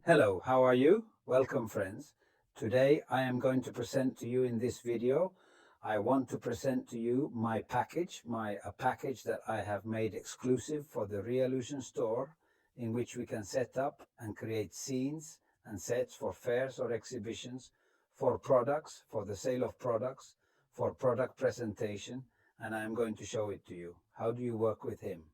Hello, how are you? Welcome friends. Today I am going to present to you in this video. I want to present to you my package, a package that I have made exclusive for the Realusion store, in which we can set up and create scenes and sets for fairs or exhibitions, for products, for the sale of products, for product presentation, and I am going to show it to you. How do you work with him?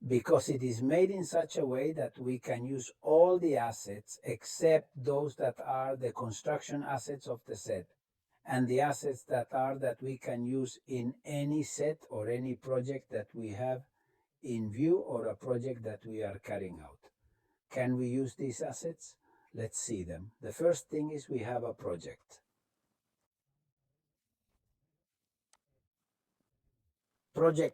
Because it is made in such a way that we can use all the assets except those that are the construction assets of the set, and the assets that we can use in any set or any project that we have in view, or a project that we are carrying out. Can we use these assets? Let's see them. The first thing is we have a project.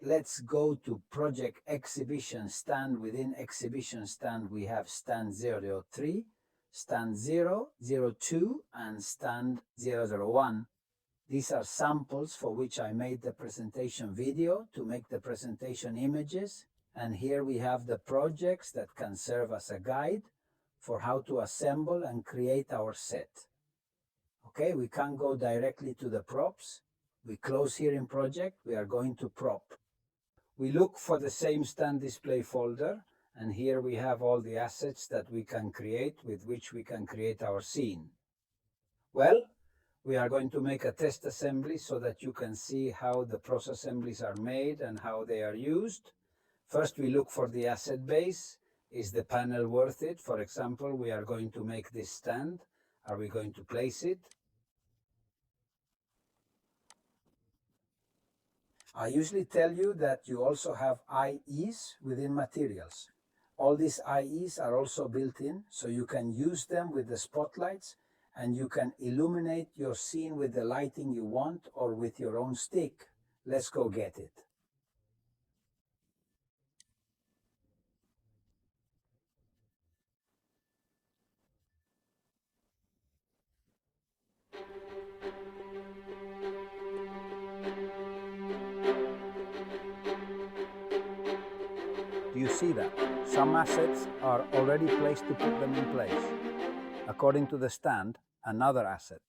Let's go to project exhibition stand. Within exhibition stand we have stand 003, stand 002 and stand 001. These are samples for which I made the presentation video to make the presentation images, and here we have the projects that can serve as a guide for how to assemble and create our set. Okay, we can't go directly to the props. We close here in project, we are going to prop. We look for the same stand display folder, and here we have all the assets that we can create, with which we can create our scene. Well, we are going to make a test assembly so that you can see how the cross assemblies are made and how they are used. First, we look for the asset base. Is the panel worth it? For example, we are going to make this stand. Are we going to place it? I usually tell you that you also have IEs within materials. All these IEs are also built in, so you can use them with the spotlights, and you can illuminate your scene with the lighting you want or with your own stick. Let's go get it. Do you see that? Some assets are already placed to put them in place. According to the stand, another asset.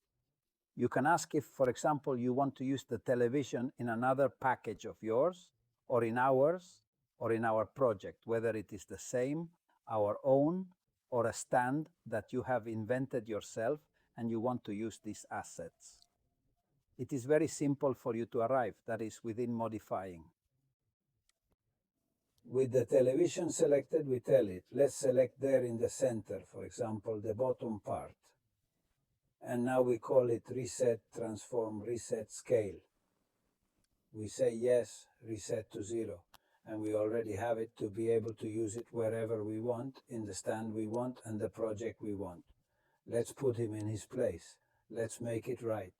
You can ask if, for example, you want to use the television in another package of yours, or in ours, or in our project, whether it is the same, our own, or a stand that you have invented yourself and you want to use these assets. It is very simple for you to arrive, that is within modifying. With the television selected, we tell it, let's select there in the center, for example, the bottom part. And now we call it reset, transform, reset, scale. We say yes, reset to 0. And we already have it to be able to use it wherever we want, in the stand we want and the project we want. Let's put him in his place. Let's make it right.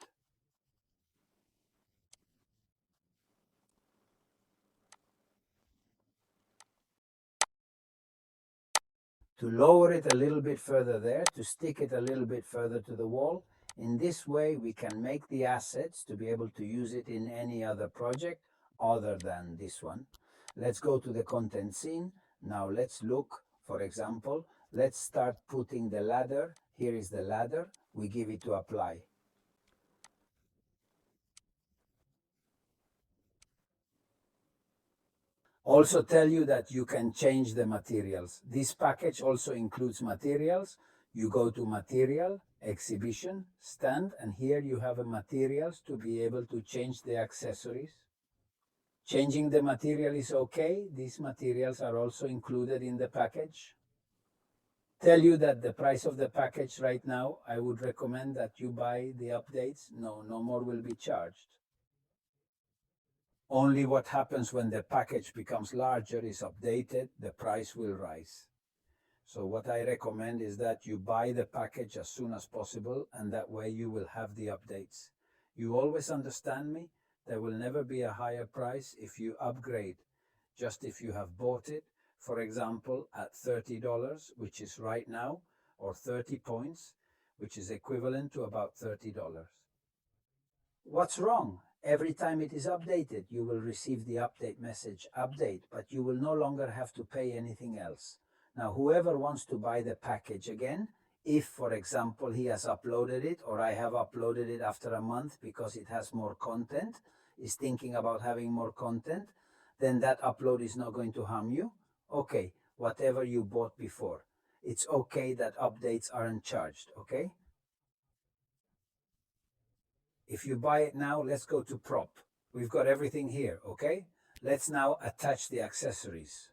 To lower it a little bit further there, to stick it a little bit further to the wall. In this way, we can make the assets to be able to use it in any other project other than this one. Let's go to the content scene. Now let's look, for example, let's start putting the ladder. Here is the ladder. We give it to apply. Also tell you that you can change the materials. This package also includes materials. You go to material, exhibition, stand, and here you have a materials to be able to change the accessories. Changing the material is okay. These materials are also included in the package. Tell you that the price of the package right now, I would recommend that you buy the updates. No more will be charged. Only what happens when the package becomes larger is updated, the price will rise. So what I recommend is that you buy the package as soon as possible, and that way you will have the updates. You always understand me? There will never be a higher price if you upgrade. Just if you have bought it, for example, at $30, which is right now, or 30 points, which is equivalent to about $30. What's wrong? Every time it is updated, you will receive the update message, update, but you will no longer have to pay anything else. Now, whoever wants to buy the package again, if, for example, he has uploaded it or I have uploaded it after a month because it has more content, is thinking about having more content, then that upload is not going to harm you. Okay, whatever you bought before. It's okay that updates aren't charged, okay? If you buy it now, let's go to prop. We've got everything here, okay? Let's now attach the accessories.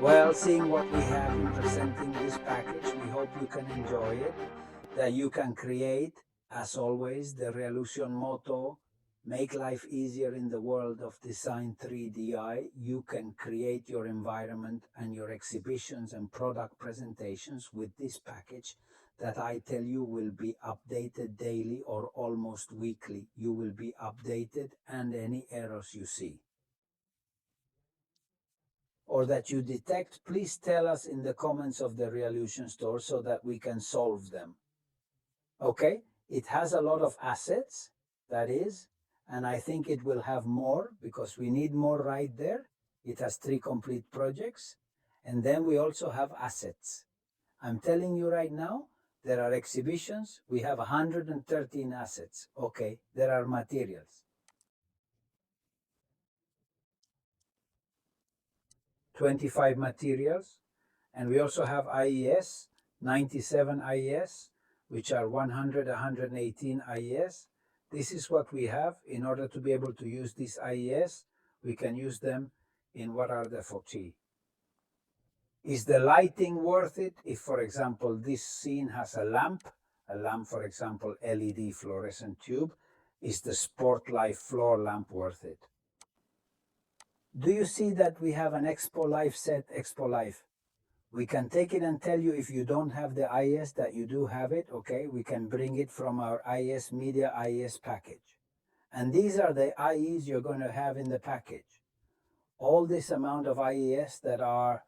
Well, seeing what we have in presenting this package, we hope you can enjoy it, that you can create, as always, the Realization motto, make life easier in the world of design 3DI. You can create your environment and your exhibitions and product presentations with this package that I tell you will be updated daily or almost weekly. You will be updated and any errors you see or that you detect, please tell us in the comments of the Realization store so that we can solve them. Okay, it has a lot of assets, that is, and I think it will have more because we need more right there. It has 3 complete projects, and then we also have assets. I'm telling you right now, there are exhibitions, we have 113 assets. Okay, there are materials. 25 materials, and we also have IES, 97 IES, which are 100, 118 IES. This is what we have. In order to be able to use these IES, we can use them in what are the 40. Is the lighting worth it? If, for example, this scene has a lamp, for example, LED fluorescent tube, is the Spotlight floor lamp worth it? Do you see that we have an Expo Live set, Expo Live? We can take it and tell you if you don't have the IES that you do have it, okay? We can bring it from our IES Media IES package. And these are the IEs you're going to have in the package. All this amount of IES that are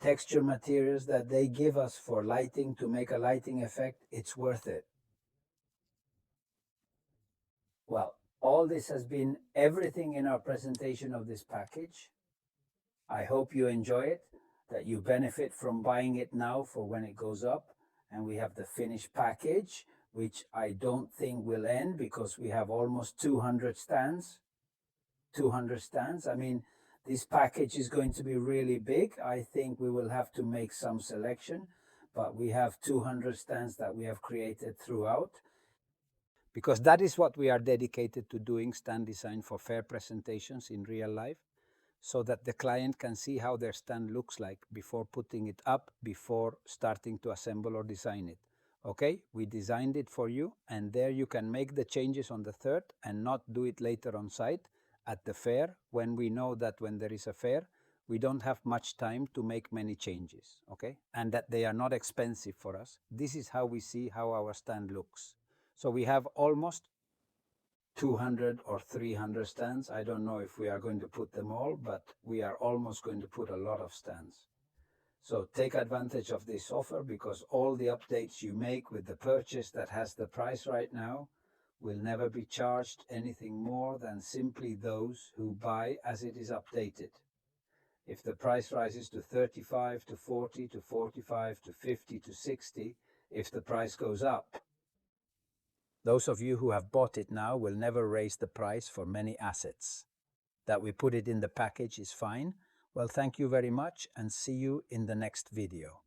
texture materials that they give us for lighting to make a lighting effect, it's worth it. Well, all this has been everything in our presentation of this package. I hope you enjoy it, that you benefit from buying it now for when it goes up. And we have the finished package, which I don't think will end because we have almost 200 stands. 200 stands. I mean, this package is going to be really big. I think we will have to make some selection, but we have 200 stands that we have created throughout. Because that is what we are dedicated to doing, stand design for fair presentations in real life, so that the client can see how their stand looks like before putting it up, before starting to assemble or design it. Okay, we designed it for you, and there you can make the changes on the 3rd and not do it later on site at the fair, when we know that when there is a fair, we don't have much time to make many changes, okay? And that they are not expensive for us. This is how we see how our stand looks. So we have almost 200 or 300 stands. I don't know if we are going to put them all, but we are almost going to put a lot of stands. So take advantage of this offer, because all the updates you make with the purchase that has the price right now will never be charged anything more than simply those who buy as it is updated. If the price rises to 35 to 40 to 45 to 50 to 60, if the price goes up, those of you who have bought it now will never raise the price for many assets. That we put it in the package is fine. Well, thank you very much and see you in the next video.